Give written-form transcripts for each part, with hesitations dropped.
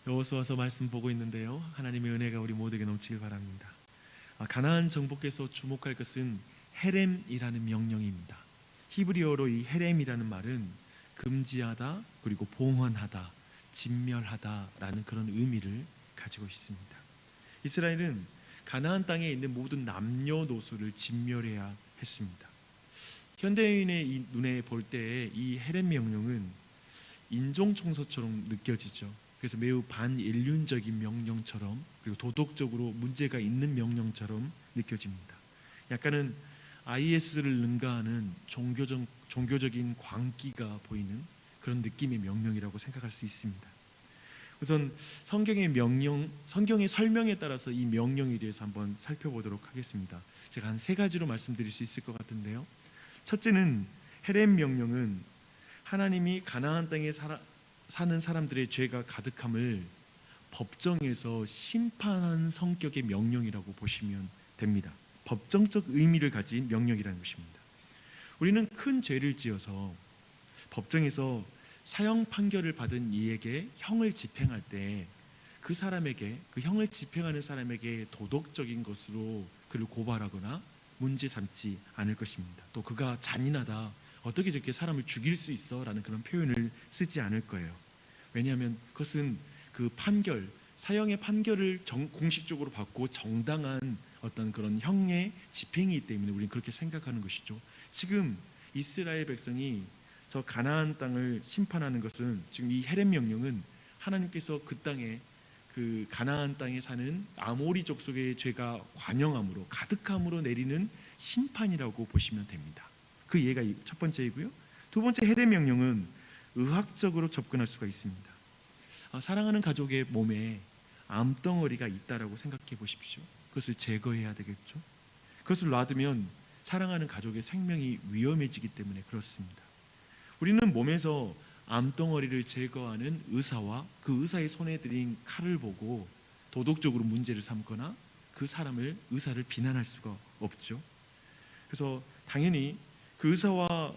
여호수아서 말씀 보고 있는데요, 하나님의 은혜가 우리 모두에게 넘치길 바랍니다. 가나안 정복에서 주목할 것은 헤렘이라는 명령입니다. 히브리어로 이 헤렘이라는 말은 금지하다, 그리고 봉헌하다, 진멸하다라는 그런 의미를 가지고 있습니다. 이스라엘은 가나안 땅에 있는 모든 남녀노소를 진멸해야 했습니다. 현대인의 이 눈에 볼 때에 이 헤렘 명령은 인종 청소처럼 느껴지죠. 그래서 매우 반인륜적인 명령처럼, 그리고 도덕적으로 문제가 있는 명령처럼 느껴집니다. 약간은 IS를 능가하는 종교적인 광기가 보이는 그런 느낌의 명령이라고 생각할 수 있습니다. 우선 성경의 설명에 따라서 이 명령에 대해서 한번 살펴보도록 하겠습니다. 제가 한 3가지로 말씀드릴 수 있을 것 같은데요. 첫째는 헤렘 명령은 하나님이 가나안 땅에 사는 사람들의 죄가 가득함을 법정에서 심판하는 성격의 명령이라고 보시면 됩니다. 법정적 의미를 가진 명령이라는 것입니다. 우리는 큰 죄를 지어서 법정에서 사형 판결을 받은 이에게 형을 집행할 때 그 사람에게, 그 형을 집행하는 사람에게 도덕적인 것으로 그를 고발하거나 문제 삼지 않을 것입니다. 또 그가 잔인하다, 어떻게 저렇게 사람을 죽일 수 있어? 라는 그런 표현을 쓰지 않을 거예요. 왜냐하면 그것은 그 판결, 사형의 판결을 공식적으로 받고 정당한 어떤 그런 형의 집행이기 때문에 우리는 그렇게 생각하는 것이죠. 지금 이스라엘 백성이 저 가나안 땅을 심판하는 것은, 지금 이 헤렘 명령은 하나님께서 그 땅에, 그 가나안 땅에 사는 아모리 족속의 죄가 관영함으로, 가득함으로 내리는 심판이라고 보시면 됩니다. 그 이해가 첫 번째이고요. 두 번째, 헤렘 명령은 의학적으로 접근할 수가 있습니다. 사랑하는 가족의 몸에 암덩어리가 있다라고 생각해 보십시오. 그것을 제거해야 되겠죠. 그것을 놔두면 사랑하는 가족의 생명이 위험해지기 때문에 그렇습니다. 우리는 몸에서 암덩어리를 제거하는 의사와 그 의사의 손에 들인 칼을 보고 도덕적으로 문제를 삼거나 그 의사를 비난할 수가 없죠. 그래서 당연히 그 의사와,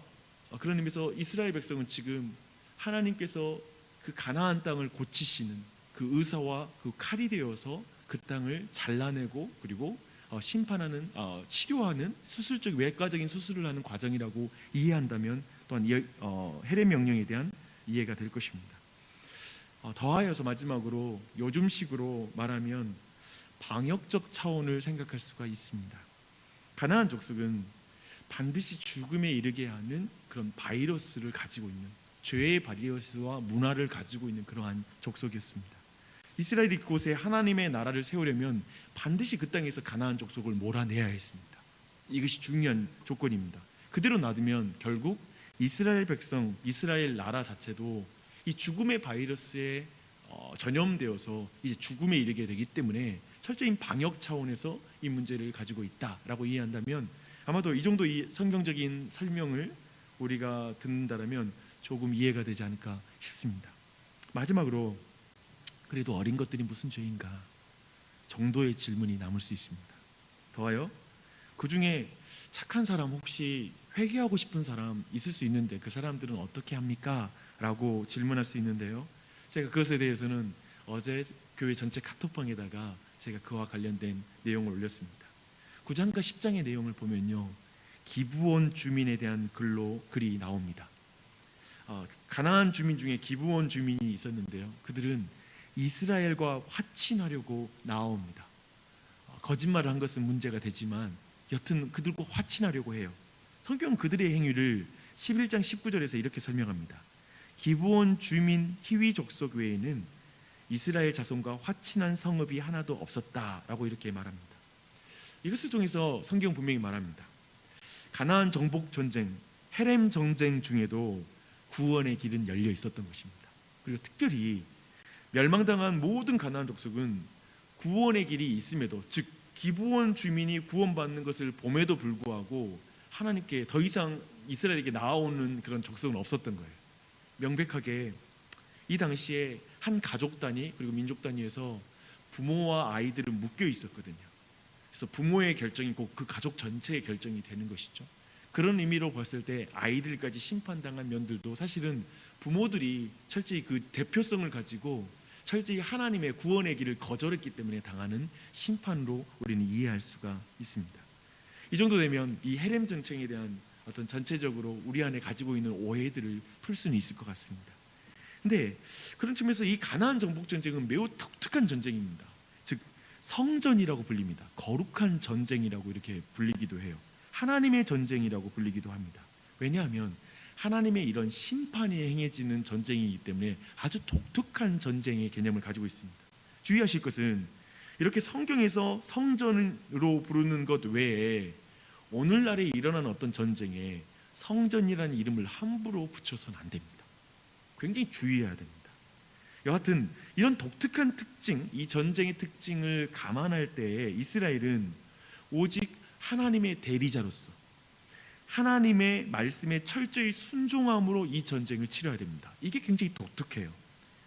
그런 의미에서 이스라엘 백성은 지금 하나님께서 그 가나안 땅을 고치시는 그 의사와 그 칼이 되어서 그 땅을 잘라내고, 그리고 심판하는, 치료하는 수술적, 외과적인 수술을 하는 과정이라고 이해한다면 또한 헤렘 명령에 대한 이해가 될 것입니다. 더하여서 마지막으로 요즘식으로 말하면 방역적 차원을 생각할 수가 있습니다. 가나안 족속은 반드시 죽음에 이르게 하는 그런 바이러스를 가지고 있는, 죄의 바이러스와 문화를 가지고 있는 그러한 족속이었습니다. 이스라엘이 그곳에 하나님의 나라를 세우려면 반드시 그 땅에서 가나안 족속을 몰아내야 했습니다. 이것이 중요한 조건입니다. 그대로 놔두면 결국 이스라엘 백성, 이스라엘 나라 자체도 이 죽음의 바이러스에 전염되어서 이제 죽음에 이르게 되기 때문에 철저히 방역 차원에서 이 문제를 가지고 있다라고 이해한다면, 아마도 이 정도 이 성경적인 설명을 우리가 듣는다면 조금 이해가 되지 않을까 싶습니다. 마지막으로, 그래도 어린 것들이 무슨 죄인가 정도의 질문이 남을 수 있습니다. 더하여 그 중에 착한 사람, 혹시 회개하고 싶은 사람 있을 수 있는데 그 사람들은 어떻게 합니까? 라고 질문할 수 있는데요, 제가 그것에 대해서는 어제 교회 전체 카톡방에다가 제가 그와 관련된 내용을 올렸습니다. 9장과 10장의 내용을 보면요, 기브온 주민에 대한 글이 나옵니다. 가나안 주민 중에 기브온 주민이 있었는데요, 그들은 이스라엘과 화친하려고 나옵니다. 거짓말을 한 것은 문제가 되지만 여튼 그들과 화친하려고 해요. 성경은 그들의 행위를 11장 19절에서 이렇게 설명합니다. 기브온 주민 히위 족속 외에는 이스라엘 자손과 화친한 성읍이 하나도 없었다라고 이렇게 말합니다. 이것을 통해서 성경 분명히 말합니다. 가나안 정복 전쟁, 헤렘 전쟁 중에도 구원의 길은 열려 있었던 것입니다. 그리고 특별히 멸망당한 모든 가나안 족속은 구원의 길이 있음에도, 즉 기브온 주민이 구원받는 것을 봄에도 불구하고 하나님께 더 이상 이스라엘에게 나아오는 그런 족속은 없었던 거예요. 명백하게 이 당시에 한 가족 단위 그리고 민족 단위에서 부모와 아이들은 묶여 있었거든요. 그래서 부모의 결정이 꼭 그 가족 전체의 결정이 되는 것이죠. 그런 의미로 봤을 때 아이들까지 심판당한 면들도 사실은 부모들이 철저히 그 대표성을 가지고 철저히 하나님의 구원의 길을 거절했기 때문에 당하는 심판으로 우리는 이해할 수가 있습니다. 이 정도 되면 이 헤렘 전쟁에 대한 어떤 전체적으로 우리 안에 가지고 있는 오해들을 풀 수는 있을 것 같습니다. 근데 그런 측면에서 이 가나안 정복 전쟁은 매우 독특한 전쟁입니다. 즉 성전이라고 불립니다. 거룩한 전쟁이라고 이렇게 불리기도 해요. 하나님의 전쟁이라고 불리기도 합니다. 왜냐하면 하나님의 이런 심판이 행해지는 전쟁이기 때문에 아주 독특한 전쟁의 개념을 가지고 있습니다. 주의하실 것은 이렇게 성경에서 성전으로 부르는 것 외에 오늘날에 일어난 어떤 전쟁에 성전이라는 이름을 함부로 붙여서는 안 됩니다. 굉장히 주의해야 됩니다. 여하튼 이런 독특한 특징, 이 전쟁의 특징을 감안할 때 이스라엘은 오직 하나님의 대리자로서 하나님의 말씀에 철저히 순종함으로 이 전쟁을 치러야 됩니다. 이게 굉장히 독특해요.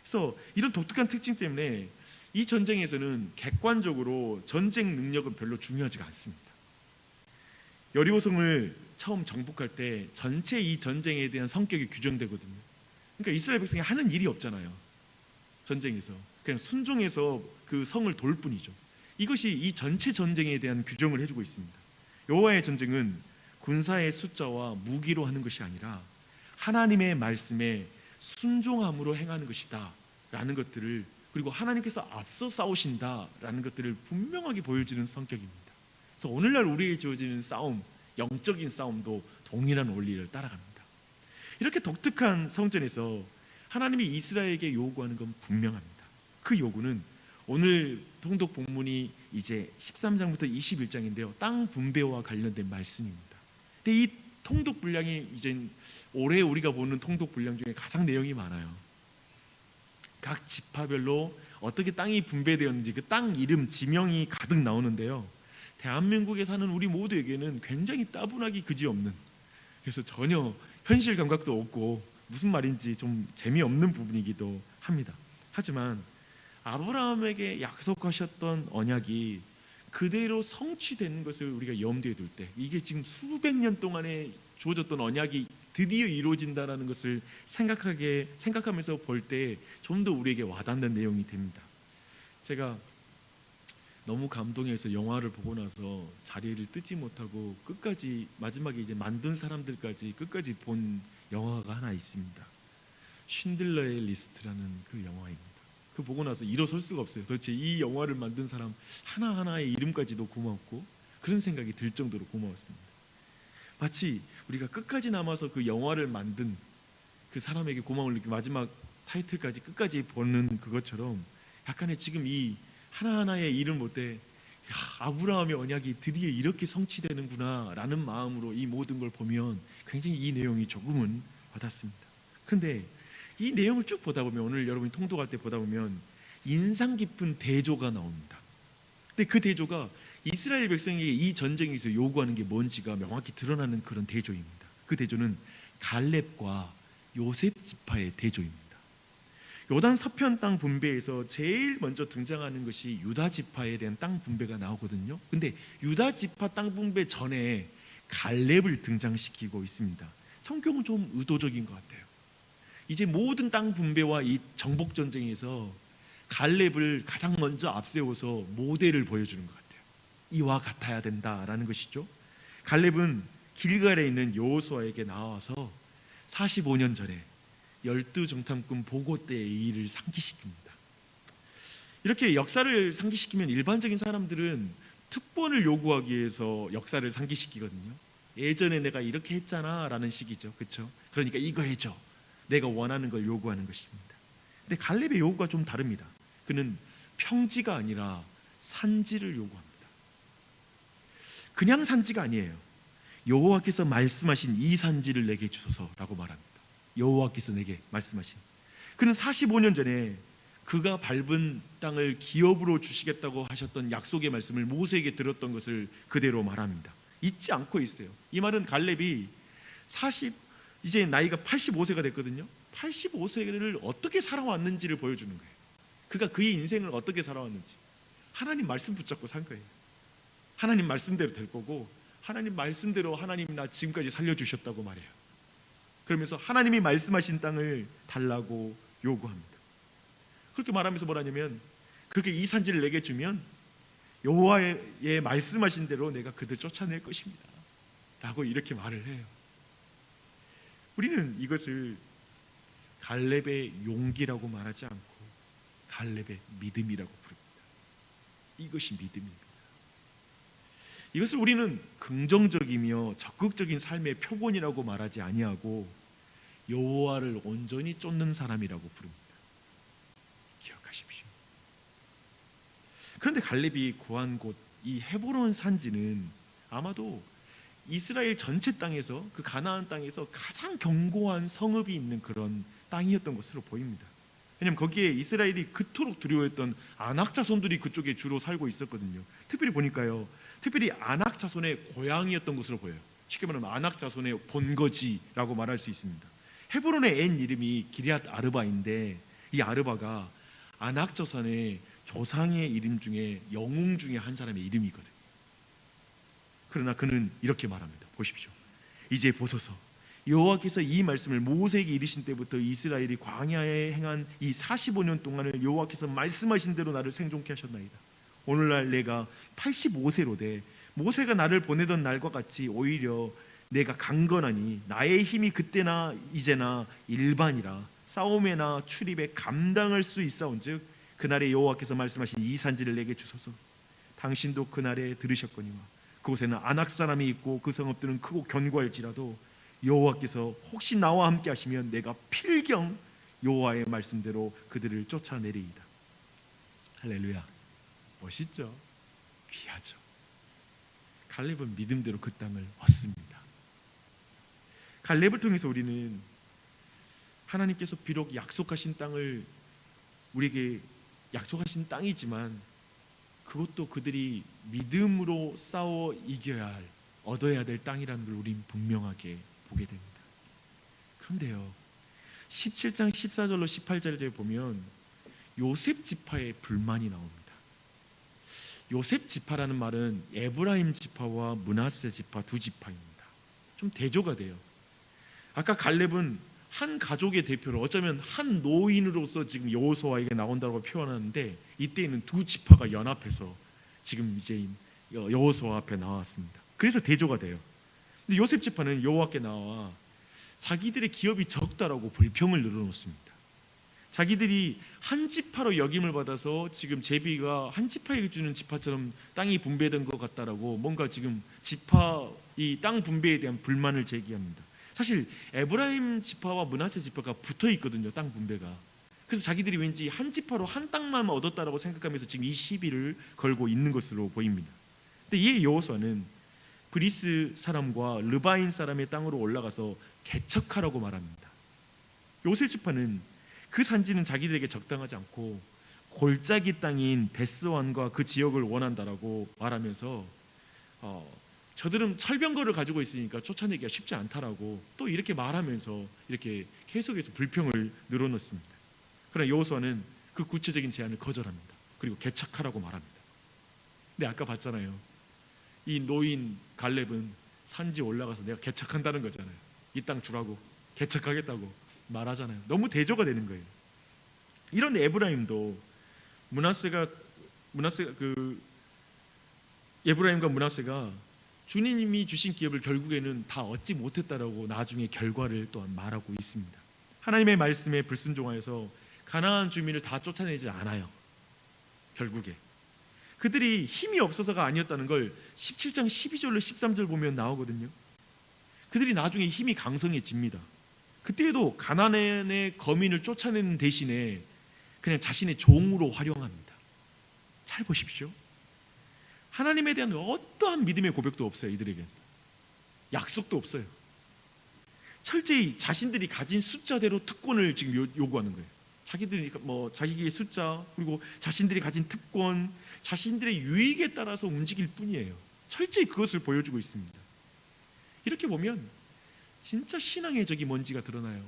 그래서 이런 독특한 특징 때문에 이 전쟁에서는 객관적으로 전쟁 능력은 별로 중요하지가 않습니다. 여리고성을 처음 정복할 때 전체 이 전쟁에 대한 성격이 규정되거든요. 그러니까 이스라엘 백성이 하는 일이 없잖아요. 전쟁에서 그냥 순종해서 그 성을 돌 뿐이죠. 이것이 이 전체 전쟁에 대한 규정을 해주고 있습니다. 여호와의 전쟁은 군사의 숫자와 무기로 하는 것이 아니라 하나님의 말씀에 순종함으로 행하는 것이다 라는 것들을, 그리고 하나님께서 앞서 싸우신다 라는 것들을 분명하게 보여주는 성격입니다. 그래서 오늘날 우리에게 주어지는 싸움, 영적인 싸움도 동일한 원리를 따라갑니다. 이렇게 독특한 성전에서 하나님이 이스라엘에게 요구하는 건 분명합니다. 그 요구는 오늘 통독 본문이 이제 13장부터 21장인데요. 땅 분배와 관련된 말씀입니다. 근데 이 통독 분량이 이제 올해 우리가 보는 통독 분량 중에 가장 내용이 많아요. 각 지파별로 어떻게 땅이 분배되었는지 그 땅 이름, 지명이 가득 나오는데요. 대한민국에 사는 우리 모두에게는 굉장히 따분하기 그지없는, 그래서 전혀 현실 감각도 없고 무슨 말인지 좀 재미없는 부분이기도 합니다. 하지만 아브라함에게 약속하셨던 언약이 그대로 성취되는 것을 우리가 염두에 둘 때, 이게 지금 수백 년 동안에 주어졌던 언약이 드디어 이루어진다는 것을 생각하면서 볼 때 좀 더 우리에게 와닿는 내용이 됩니다. 제가 너무 감동해서 영화를 보고 나서 자리를 뜨지 못하고 끝까지, 마지막에 이제 만든 사람들까지 끝까지 본 영화가 하나 있습니다. 쉰들러의 리스트라는 그 영화입니다. 그 보고 나서 일어설 수가 없어요. 도대체 이 영화를 만든 사람 하나하나의 이름까지도 고맙고, 그런 생각이 들 정도로 고마웠습니다. 마치 우리가 끝까지 남아서 그 영화를 만든 그 사람에게 고마움을 느끼고 마지막 타이틀까지 끝까지 보는 그것처럼, 약간의 지금 이 하나하나의 이름 볼 때 아브라함의 언약이 드디어 이렇게 성취되는구나 라는 마음으로 이 모든 걸 보면 굉장히 이 내용이 조금은 와닿습니다. 그런데 이 내용을 쭉 보다 보면, 오늘 여러분이 통독할 때 보다 보면 인상 깊은 대조가 나옵니다. 근데 그 대조가 이스라엘 백성에게 이 전쟁에서 요구하는 게 뭔지가 명확히 드러나는 그런 대조입니다. 그 대조는 갈렙과 요셉 지파의 대조입니다. 요단 서편 땅 분배에서 제일 먼저 등장하는 것이 유다 지파에 대한 땅 분배가 나오거든요. 근데 유다 지파 땅 분배 전에 갈렙을 등장시키고 있습니다. 성경은 좀 의도적인 것 같아요. 이제 모든 땅 분배와 이 정복 전쟁에서 갈렙을 가장 먼저 앞세워서 모델을 보여주는 것 같아요. 이와 같아야 된다라는 것이죠. 갈렙은 길갈에 있는 여호수아에게 나와서 45년 전에 12정탐꾼 보고 때의 일을 상기시킵니다. 이렇게 역사를 상기시키면 일반적인 사람들은 특권을 요구하기 위해서 역사를 상기시키거든요. 예전에 내가 이렇게 했잖아 라는 식이죠. 그렇죠? 그러니까 이거 해줘, 내가 원하는 걸 요구하는 것입니다. 근데 갈렙의 요구가 좀 다릅니다. 그는 평지가 아니라 산지를 요구합니다. 그냥 산지가 아니에요. 여호와께서 말씀하신 이 산지를 내게 주소서라고 말합니다. 여호와께서 내게 말씀하신, 그는 45년 전에 그가 밟은 땅을 기업으로 주시겠다고 하셨던 약속의 말씀을 모세에게 들었던 것을 그대로 말합니다. 잊지 않고 있어요. 이 말은 갈렙이 이제 나이가 85세가 됐거든요. 85세를 어떻게 살아왔는지를 보여주는 거예요. 그가 그의 인생을 어떻게 살아왔는지. 하나님 말씀 붙잡고 산 거예요. 하나님 말씀대로 될 거고 하나님 말씀대로 하나님이 나 지금까지 살려주셨다고 말해요. 그러면서 하나님이 말씀하신 땅을 달라고 요구합니다. 그렇게 말하면서 뭐라냐면, 그렇게 이 산지를 내게 주면 여호와의 말씀하신 대로 내가 그들 쫓아낼 것입니다 라고 이렇게 말을 해요. 우리는 이것을 갈렙의 용기라고 말하지 않고 갈렙의 믿음이라고 부릅니다. 이것이 믿음입니다. 이것을 우리는 긍정적이며 적극적인 삶의 표본이라고 말하지 아니하고 여호와를 온전히 쫓는 사람이라고 부릅니다. 기억하십시오. 그런데 갈렙이 구한 곳, 이 헤브론 산지는 아마도 이스라엘 전체 땅에서, 그 가나안 땅에서 가장 견고한 성읍이 있는 그런 땅이었던 것으로 보입니다. 왜냐하면 거기에 이스라엘이 그토록 두려워했던 아낙 자손들이 그쪽에 주로 살고 있었거든요. 특별히 보니까요, 특별히 아낙 자손의 고향이었던 것으로 보여요. 쉽게 말하면 아낙 자손의 본거지라고 말할 수 있습니다. 헤브론의 앤 이름이 기럇 아르바인데, 이 아르바가 아낙 자손의 조상의 이름 중에 영웅 중에 한 사람의 이름이거든요. 그러나 그는 이렇게 말합니다. 보십시오. 이제 보소서, 여호와께서 이 말씀을 모세에게 이르신 때부터 이스라엘이 광야에 행한 이 45년 동안을 여호와께서 말씀하신 대로 나를 생존케 하셨나이다. 오늘날 내가 85세로 돼 모세가 나를 보내던 날과 같이 오히려 내가 강건하니 나의 힘이 그때나 이제나 일반이라 싸움에나 출입에 감당할 수 있사온즉 그날에 여호와께서 말씀하신 이 산지를 내게 주소서. 당신도 그날에 들으셨거니와 그곳에는 아낙 사람이 있고 그 성읍들은 크고 견고할지라도 여호와께서 혹시 나와 함께 하시면 내가 필경 여호와의 말씀대로 그들을 쫓아내리이다. 할렐루야. 멋있죠? 귀하죠? 갈렙은 믿음대로 그 땅을 얻습니다. 갈렙을 통해서 우리는 하나님께서 비록 약속하신 땅을 우리에게 약속하신 땅이지만 그것도 그들이 믿음으로 싸워 이겨야 할, 얻어야 될 땅이라는 걸 우린 분명하게 보게 됩니다. 그런데요, 17장 14절로 18절에 보면 요셉 지파의 불만이 나옵니다. 요셉 지파라는 말은 에브라임 지파와 므낫세 지파 두 지파입니다. 좀 대조가 돼요. 아까 갈렙은 한 가족의 대표로, 어쩌면 한 노인으로서 지금 여호수아에게 나온다고 표현하는데, 이때에는 두 지파가 연합해서 지금 이제 여호수아 앞에 나왔습니다. 그래서 대조가 돼요. 근데 요셉 지파는 여호와께 나와 자기들의 기업이 적다라고 불평을 늘어놓습니다. 자기들이 한 지파로 역임을 받아서 지금 제비가 한 지파에게 주는 지파처럼 땅이 분배된 것 같다라고 뭔가 지금 지파, 이 땅 분배에 대한 불만을 제기합니다. 사실 에브라임 지파와 므낫세 지파가 붙어 있거든요, 땅 분배가. 그래서 자기들이 왠지 한 지파로 한 땅만 얻었다라고 생각하면서 지금 이 시비를 걸고 있는 것으로 보입니다. 근데 이에 여호수아는 브리스 사람과 르바인 사람의 땅으로 올라가서 개척하라고 말합니다. 요셉 지파는 그 산지는 자기들에게 적당하지 않고 골짜기 땅인 베스완과 그 지역을 원한다라고 말하면서 저들은 철병거를 가지고 있으니까 쫓아내기가 쉽지 않다라고 또 이렇게 말하면서 이렇게 계속해서 불평을 늘어놓습니다. 그러나 여호수아는 그 구체적인 제안을 거절합니다. 그리고 개척하라고 말합니다. 근데 아까 봤잖아요, 이 노인 갈렙은 산지 올라가서 내가 개척한다는 거잖아요. 이 땅 주라고, 개척하겠다고 말하잖아요. 너무 대조가 되는 거예요. 이런 에브라임도 에브라임과 므낫세가 주님이 주신 기업을 결국에는 다 얻지 못했다라고 나중에 결과를 또한 말하고 있습니다. 하나님의 말씀에 불순종하여서 가나안 주민을 다 쫓아내지 않아요. 결국에 그들이 힘이 없어서가 아니었다는 걸 17장 12절로 13절 보면 나오거든요. 그들이 나중에 힘이 강성해집니다. 그때에도 가나안의 거민을 쫓아내는 대신에 그냥 자신의 종으로 활용합니다. 잘 보십시오. 하나님에 대한 어떠한 믿음의 고백도 없어요. 이들에게 약속도 없어요. 철저히 자신들이 가진 숫자대로 특권을 지금 요구하는 거예요. 자기들이 자기의 숫자, 그리고 자신들이 가진 특권, 자신들의 유익에 따라서 움직일 뿐이에요. 철저히 그것을 보여주고 있습니다. 이렇게 보면 진짜 신앙의 적이 뭔지가 드러나요.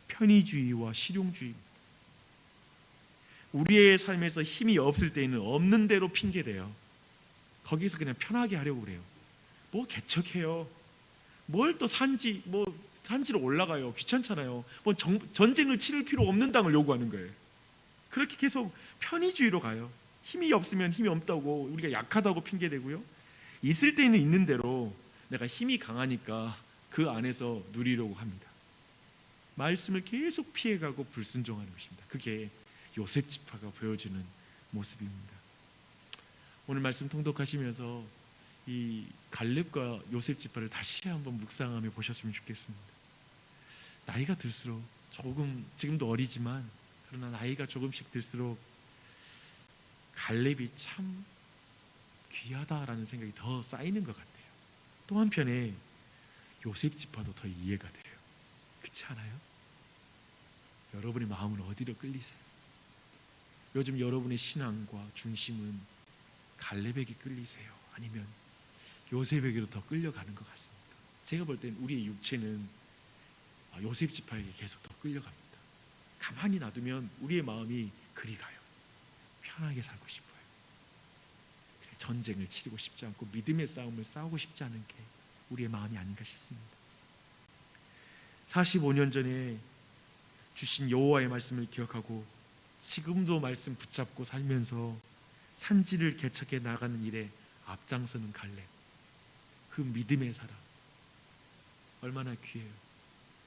편의주의와 실용주의입니다. 우리의 삶에서 힘이 없을 때에는 없는 대로 핑계대요. 거기서 그냥 편하게 하려고 그래요. 뭐 개척해요. 뭘 또 산지로 올라가요. 귀찮잖아요. 뭐 전쟁을 치를 필요 없는 당을 요구하는 거예요. 그렇게 계속 편의주의로 가요. 힘이 없으면 힘이 없다고, 우리가 약하다고 핑계대고요. 있을 때는 있는 대로 내가 힘이 강하니까 그 안에서 누리려고 합니다. 말씀을 계속 피해가고 불순종하는 것입니다. 그게 요셉 지파가 보여주는 모습입니다. 오늘 말씀 통독하시면서 이 갈렙과 요셉 지파를 다시 한번 묵상하며 보셨으면 좋겠습니다. 나이가 들수록 조금, 지금도 어리지만 그러나 나이가 조금씩 들수록 갈렙이 참 귀하다라는 생각이 더 쌓이는 것 같아요. 또 한편에 요셉 지파도 더 이해가 돼요. 그렇지 않아요? 여러분의 마음은 어디로 끌리세요? 요즘 여러분의 신앙과 중심은 갈렙에게 끌리세요? 아니면 요셉에게로 더 끌려가는 것 같습니까? 제가 볼 때는 우리의 육체는 요셉 지파에게 계속 더 끌려갑니다. 가만히 놔두면 우리의 마음이 그리 가요. 편하게 살고 싶어요. 전쟁을 치르고 싶지 않고 믿음의 싸움을 싸우고 싶지 않은 게 우리의 마음이 아닌가 싶습니다. 45년 전에 주신 여호와의 말씀을 기억하고 지금도 말씀 붙잡고 살면서 산지를 개척해 나가는 일에 앞장서는 갈렙, 그 믿음의 사람 얼마나 귀해요.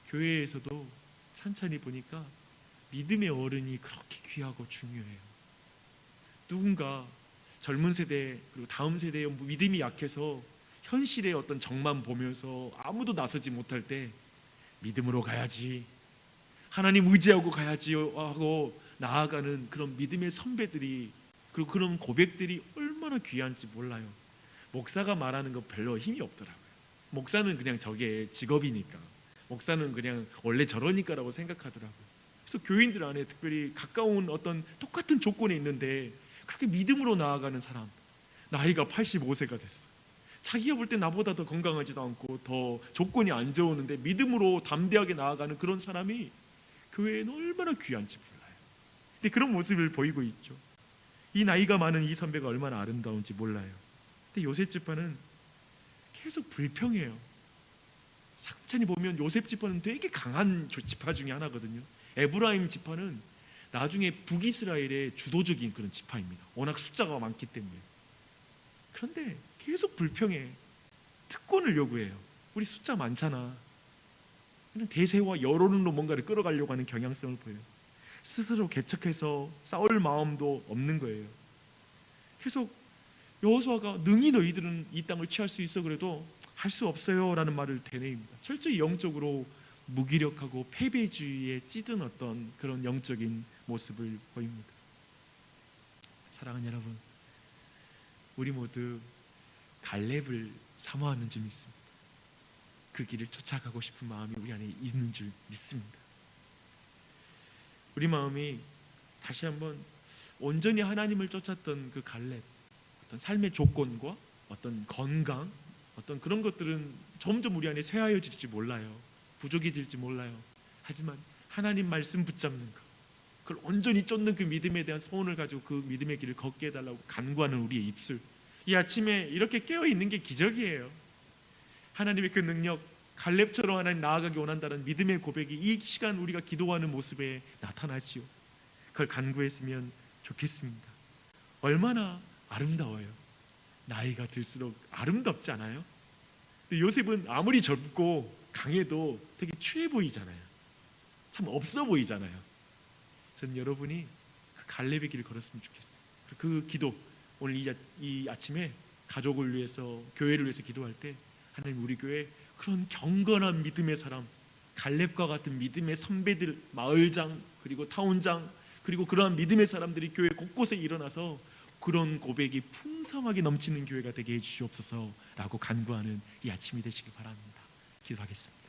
교회에서도 찬찬히 보니까 믿음의 어른이 그렇게 귀하고 중요해요. 누군가 젊은 세대 그리고 다음 세대의 믿음이 약해서 현실의 어떤 정만 보면서 아무도 나서지 못할 때 믿음으로 가야지, 하나님 의지하고 가야지 하고 나아가는 그런 믿음의 선배들이, 그리고 그런 고백들이 얼마나 귀한지 몰라요. 목사가 말하는 거 별로 힘이 없더라고요. 목사는 그냥 저게 직업이니까, 목사는 그냥 원래 저러니까라고 생각하더라고요. 그래서 교인들 안에 특별히 가까운 어떤 똑같은 조건에 있는데 그렇게 믿음으로 나아가는 사람, 나이가 85세가 됐어. 자기가 볼 때 나보다 더 건강하지도 않고 더 조건이 안 좋으는데 믿음으로 담대하게 나아가는 그런 사람이 교회에는 얼마나 귀한지 몰라요. 근데 그런 모습을 보이고 있죠. 이 나이가 많은 이 선배가 얼마나 아름다운지 몰라요. 근데 요셉 지파는 계속 불평해요. 천천히 보면 요셉 지파는 되게 강한 지파 중에 하나거든요. 에브라임 지파는 나중에 북이스라엘의 주도적인 그런 지파입니다. 워낙 숫자가 많기 때문에. 그런데 계속 불평해. 특권을 요구해요. 우리 숫자 많잖아. 대세와 여론으로 뭔가를 끌어가려고 하는 경향성을 보여요. 스스로 개척해서 싸울 마음도 없는 거예요. 계속 여호수아가 능히 너희들은 이 땅을 취할 수 있어 그래도 할 수 없어요 라는 말을 되뇌입니다. 철저히 영적으로 무기력하고 패배주의에 찌든 어떤 그런 영적인 모습을 보입니다. 사랑하는 여러분, 우리 모두 갈렙을 사모하는 줄 믿습니다. 그 길을 쫓아가고 싶은 마음이 우리 안에 있는 줄 믿습니다. 우리 마음이 다시 한번 온전히 하나님을 쫓았던 그 갈렙, 어떤 삶의 조건과 어떤 건강, 어떤 그런 것들은 점점 우리 안에 쇠하여질지 몰라요. 부족해질지 몰라요. 하지만 하나님 말씀 붙잡는 것, 그걸 온전히 쫓는 그 믿음에 대한 소원을 가지고 그 믿음의 길을 걷게 해달라고 간구하는 우리의 입술, 이 아침에 이렇게 깨어있는 게 기적이에요. 하나님의 그 능력, 갈렙처럼 하나님 나아가기 원한다는 믿음의 고백이 이 시간 우리가 기도하는 모습에 나타나지요. 그걸 간구했으면 좋겠습니다. 얼마나 아름다워요. 나이가 들수록 아름답지 않아요? 요셉은 아무리 젊고 강해도 되게 추해 보이잖아요. 참 없어 보이잖아요. 저는 여러분이 그 갈렙의 길을 걸었으면 좋겠어요. 그 기도, 오늘 이 아침에 가족을 위해서, 교회를 위해서 기도할 때 하나님 우리 교회 그런 경건한 믿음의 사람, 갈렙과 같은 믿음의 선배들, 마을장 그리고 타운장 그리고 그러한 믿음의 사람들이 교회 곳곳에 일어나서 그런 고백이 풍성하게 넘치는 교회가 되게 해주시옵소서라고 간구하는 이 아침이 되시길 바랍니다. 기도하겠습니다.